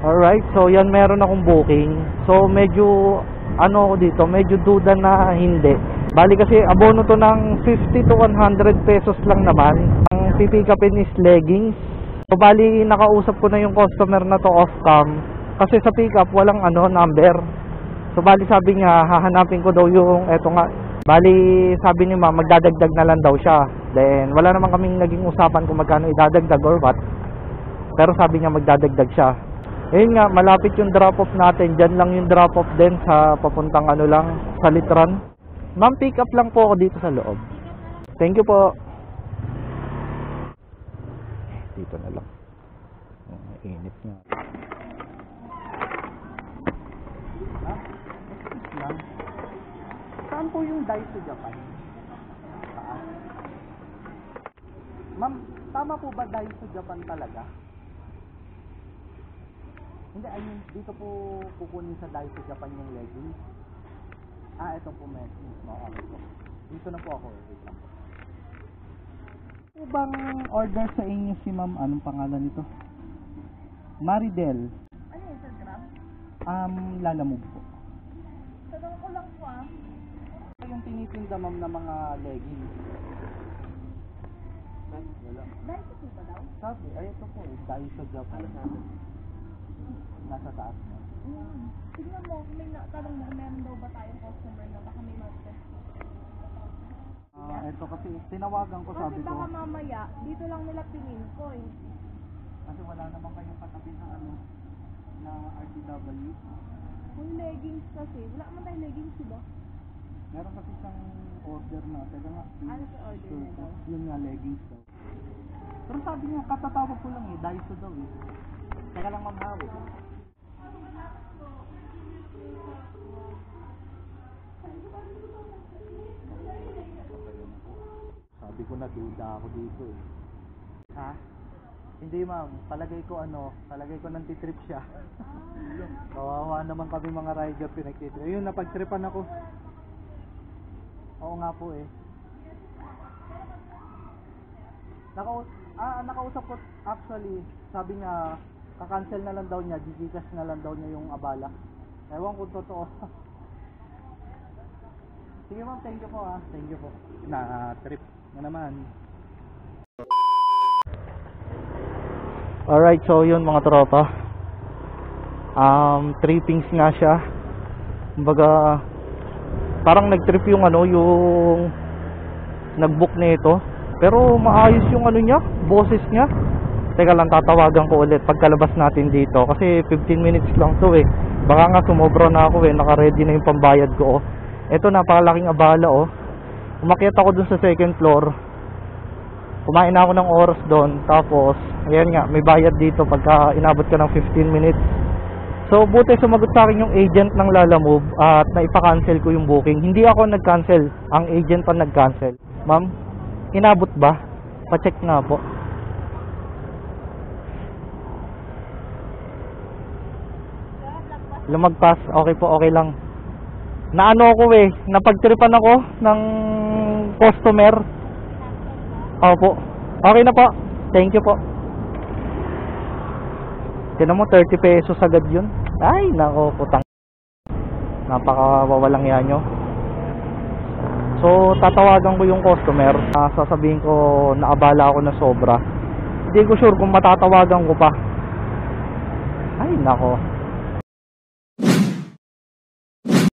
Alright, so yan meron akong booking. So medyo ano ako dito, medyo duda na hindi. Bali kasi abono to ng 50 to 100 pesos lang naman. Ang pipikapin is leggings. So bali nakausap ko na yung customer na to off cam kasi sa pick up walang ano number. So bali sabi niya hahanapin ko daw yung eto nga. Bali sabi ni ma'am magdadagdag na lang daw siya. Then wala naman kaming naging usapan kung magkano idadagdag or what. Pero sabi niya magdadagdag siya. Ayun nga, malapit yung drop-off natin. Diyan lang yung drop-off din sa papuntang ano lang, sa Litran. Ma'am, pick up lang po ako dito sa loob. Thank you po. Dito na lang. Init nga. Saan po yung Daiso Japan? Ma'am, tama po ba Daiso Japan talaga? Hindi, I mean, dito po kukunin sa Daiso Japan yung leggings. Ito po mismo. Okay po. Dito na po ako. Wait lang po. Ano bang order sa inyo si ma'am? Anong pangalan nito? Maridel. Ano yung sa Grab? Lalamove po. Tanong ko lang po Yung tinitinda ma'am na mga leggings. Wala. Dahil po ba daw? Sabi, ito po. Daiso Japan. Nasa taas mo. Tignan mo, may tanong mo, meron daw ba tayong customer na baka may mag-test? Ito kasi tinawagan ko, sabi Kasi ko. baka mamaya, dito lang nila pinin ko eh. Kasi wala naman kayong katabi na ano, na RTW. Kung leggings kasi, wala man tayong leggings diba? Meron kasi isang order na, teka nga. Ano sa order na daw? Yun nga, leggings daw. Pero sabi niya, katatawag ko lang eh, Daiso daw eh. Teka lang ma'am, hawit. Sabi ko na duda ako dito eh. Ha? Hindi ma'am, palagay ko nantitrip siya. Kawawa naman kami mga rider pinagtitrip. Ayun, napagtripan ako. Oo nga po eh. Nakausap ko actually, sabi niya kakancel na lang daw niya, Gcash na lang daw niya yung abala. Ewan kung totoo. Sige ma'am, thank you po ha. Thank you po. Na-trip na naman. Alright, so yun mga tropa. Trippings nga siya. Kumbaga, parang nag-trip yung ano, yung nag-book nito. Pero maayos yung ano niya, boses niya. Teka lang, tatawagan ko ulit pagkalabas natin dito kasi 15 minutes lang to eh. Baka nga sumobra na ako eh, naka-ready na yung pambayad ko oh. Ito, napakalaking abala oh. Umakyat ako dun sa second floor. Kumain na ako ng oras doon. Tapos, ayan nga, may bayad dito pagka inabot ka ng 15 minutes. So, buti sumagot sa akin yung agent ng Lalamove at naipa-cancel ko yung booking. Hindi ako nag-cancel, ang agent pa nag-cancel. Ma'am, inabot ba? Pa-check nga po. Lumagpas, okay po, okay lang. Naano ako eh, napagtripan ako ng customer. Opo, okay na po. Thank you po. Tinan mo, 30 pesos agad yun. Ay, nako, putang. Napakawawalang yan nyo. So, tatawagan ko yung customer. Sasabihin ko, naabala ako na sobra. Hindi ko sure kung matatawagan ko pa. Ay, nako.